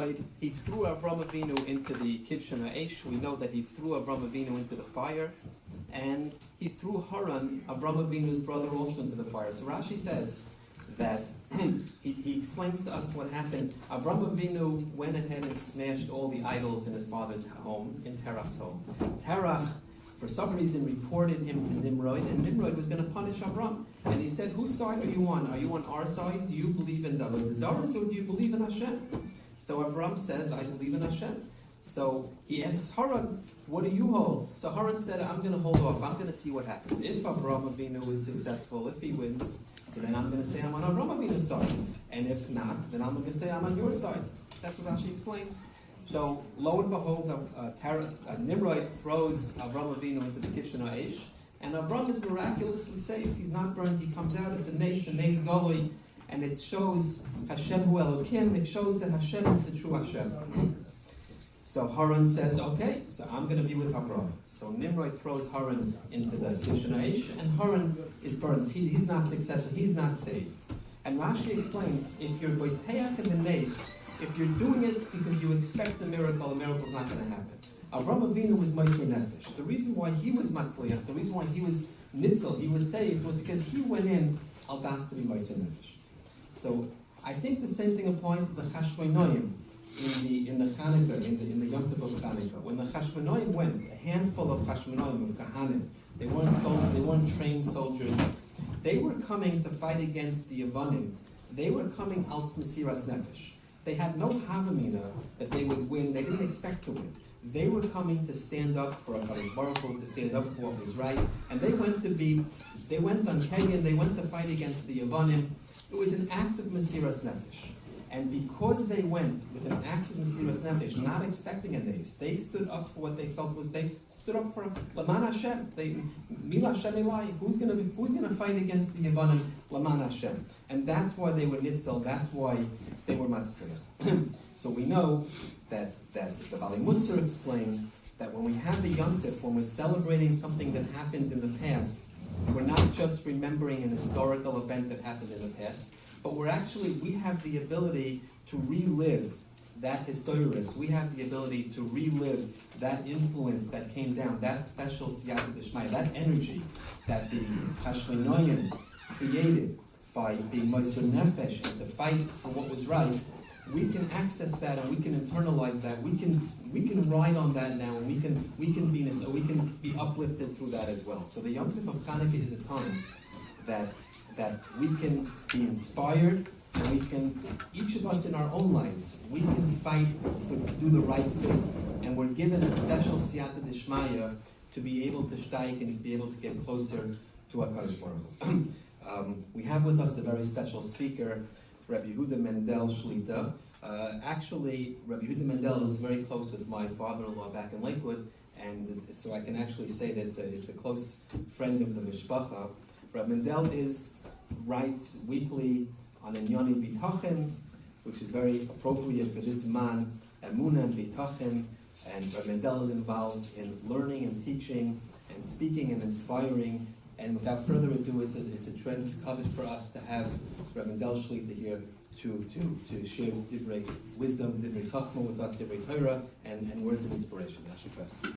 Nimrod, he threw Avram Avinu into the Kivshan Ha'esh. We know that he threw Avram Avinu into the fire, and he threw Haran, Avram Avinu's brother, also into the fire. So Rashi says that he explains to us what happened. Avram Avinu went ahead and smashed all the idols in his father's home, in Terach's home. Terach, for some reason, reported him to Nimrod, and Nimrod was going to punish Avram. And he said, whose side are you on? Are you on our side? Do you believe in the Zaras, or do you believe in Hashem? So Avram says, I believe in Hashem. So he asks Haran, what do you hold? So Haran said, I'm going to hold off. I'm going to see what happens. If Avram Avinu is successful, if he wins, so then I'm going to say I'm on Avram Avinu's side. And if not, then I'm going to say I'm on your side. That's what Rashi explains. So lo and behold, Nimrod throws Avram Avinu into the Kivshan Ha'esh, and Avram is miraculously saved. He's not burned. He comes out. It's a nes galoi, and it shows Hashem hu Elokim. It shows that Hashem is the true Hashem. So Haran says, okay, so I'm going to be with Avram. So Nimrod throws Haran into the Kivshan Ha'esh, and Haran is burned. He's not successful. He's not saved. And Rashi explains, if you're boiteach in the nes, if you're doing it because you expect the miracle's not going to happen. Avram Avinu was Meiser Nefesh. The reason why he was Matzliach, the reason why he was Nitzel, he was saved, was because he went in al das to be Meiser Nefesh. So I think the same thing applies to the Chashmonoim in the Chanuka, in the Yom Tov of Chanuka. When the Chashmonoim went, a handful of Chashmonoim, of Kahanim, they weren't soldiers, they weren't trained soldiers. They were coming to fight against the Yevanim. They were coming al Mesiras Nefesh. They had no havamina that they would win. They didn't expect to win. They were coming to stand up for HaKadosh Baruch Hu, to stand up for what was right. And they went on Kenyan, they went to fight against the Yevanim. It was an act of Mesiras Nefesh. And because they went with an act of Mesiras Nefesh, not expecting a nes, they stood up for what they felt was, they stood up for Laman Hashem. Mila Hashem Elai, who's going to fight against the Yevanim? Laman Hashem. And that's why they were Nitzel, that's why they were Matzliach. So we know that the Bali Musar explains that when we have the Yom Tov, when we're celebrating something that happened in the past, we're not just remembering an historical event that happened in the past, but we have the ability to relive that historis. We have the ability to relive that influence that came down, that special siyata d'shmaya, that energy that the Chashmonoim created by being Meiser Nefesh and to fight for what was right. We can access that and we can internalize that. We can ride on that now, and we can be uplifted through that as well. So the Yom Tov of Chanuka is a time that we can be inspired, and each of us in our own lives, we can fight to do the right thing, and we're given a special siyata d'shmaya to be able to steig and to be able to get closer to HaKadosh Baruch Hu. We have with us a very special speaker, Rabbi Yehuda Mendel Shlita. Actually, Rabbi Yehuda Mendel is very close with my father-in-law back in Lakewood, and so I can actually say that it's a close friend of the Mishpacha. Rabbi Mendel writes weekly on Inyani B'Tachin, which is very appropriate for this man, Emunah and B'Tachin, and Rabbi Mendel is involved in learning and teaching and speaking and inspiring. And without further ado, it's a tremendous covet for us to have Rabbi Mendel Shlita here to share divrei wisdom, divrei chachma with us, divrei Torah, and words of inspiration. Chanuka.